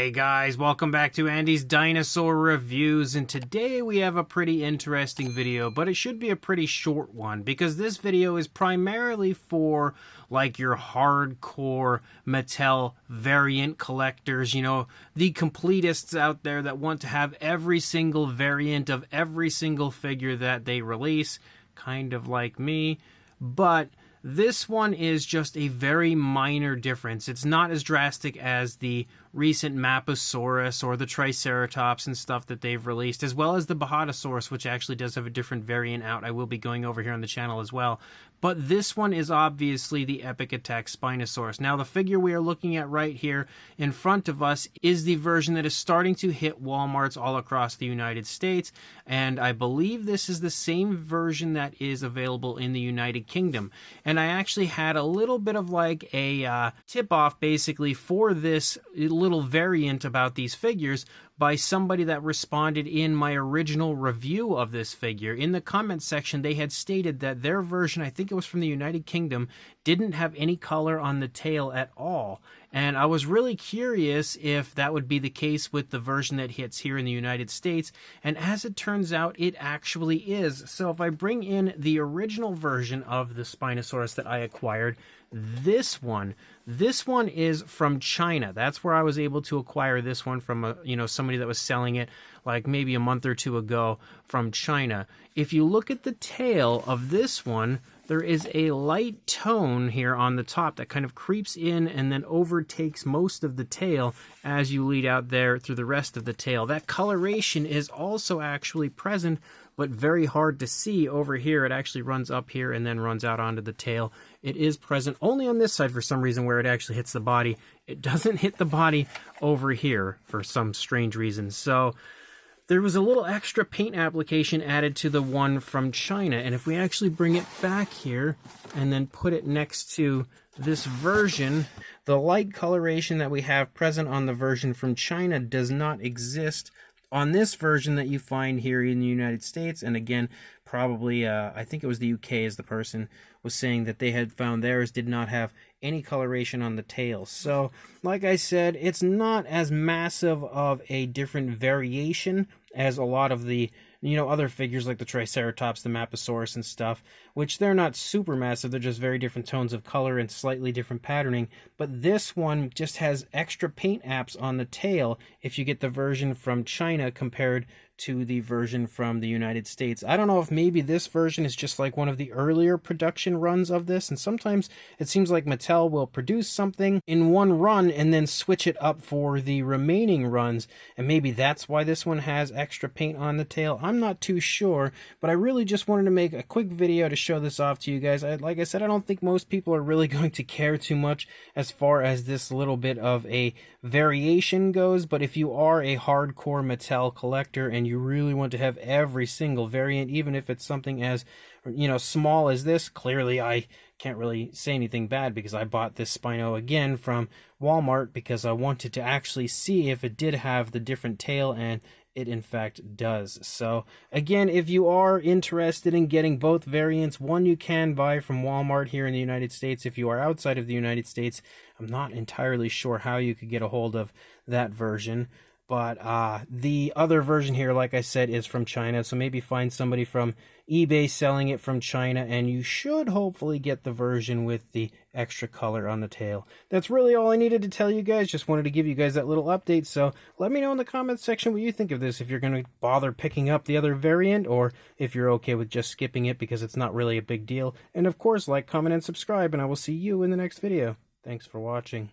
Hey guys, welcome back to Andy's Dinosaur Reviews, and today we have a pretty interesting video, but it should be a pretty short one because this video is primarily for like your hardcore Mattel variant collectors, you know, the completists out there that want to have every single variant of every single figure that they release, kind of like me, but this one is just a very minor difference. It's not as drastic as the recent Maposaurus or the Triceratops and stuff that they've released, as well as the Bajatosaurus, which actually does have a different variant out. I will be going over here on the channel as well. But this one is obviously the Epic Attack Spinosaurus. Now, the figure we are looking at right here in front of us is the version that is starting to hit Walmarts all across the United States, and I believe this is the same version that is available in the United Kingdom. And I actually had a little bit of like a tip-off basically for this little variant about these figures by somebody that responded in my original review of this figure. In the comment section, they had stated that their version, I think it was from the United Kingdom, didn't have any color on the tail at all. And I was really curious if that would be the case with the version that hits here in the United States. And as it turns out, it actually is. So if I bring in the original version of the Spinosaurus that I acquired, this one is from China. That's where I was able to acquire this one from somebody that was selling it like maybe a month or two ago from China. If you look at the tail of this one, there is a light tone here on the top that kind of creeps in and then overtakes most of the tail as you lead out there through the rest of the tail. That coloration is also actually present, but very hard to see over here. It actually runs up here and then runs out onto the tail. It is present only on this side for some reason where it actually hits the body. It doesn't hit the body over here for some strange reason. So there was a little extra paint application added to the one from China. And if we actually bring it back here and then put it next to this version, the light coloration that we have present on the version from China does not exist on this version that you find here in the United States. And again, probably, I think it was the UK as the person was saying that they had found theirs did not have any coloration on the tail. So, like I said, it's not as massive of a different variation as a lot of the other figures like the Triceratops, the Maposaurus and stuff, which they're not super massive. They're just very different tones of color and slightly different patterning. But this one just has extra paint apps on the tail if you get the version from China compared to the version from the United States. I don't know if maybe this version is just like one of the earlier production runs of this, and sometimes it seems like Mattel will produce something in one run and then switch it up for the remaining runs, and maybe that's why this one has extra paint on the tail. I'm not too sure, but I really just wanted to make a quick video to show this off to you guys. Like I said, I don't think most people are really going to care too much as far as this little bit of a variation goes, but if you are a hardcore Mattel collector and you really want to have every single variant, even if it's something as small as this, clearly I can't really say anything bad because I bought this Spino again from Walmart because I wanted to actually see if it did have the different tail, and it in fact does. So again, if you are interested in getting both variants, one you can buy from Walmart here in the United States. If you are outside of the United States, I'm not entirely sure how you could get a hold of that version. But the other version here, like I said, is from China. So maybe find somebody from eBay selling it from China, and you should hopefully get the version with the extra color on the tail. That's really all I needed to tell you guys. Just wanted to give you guys that little update. So let me know in the comments section what you think of this, if you're going to bother picking up the other variant, or if you're okay with just skipping it because it's not really a big deal. And of course, like, comment, and subscribe, and I will see you in the next video. Thanks for watching.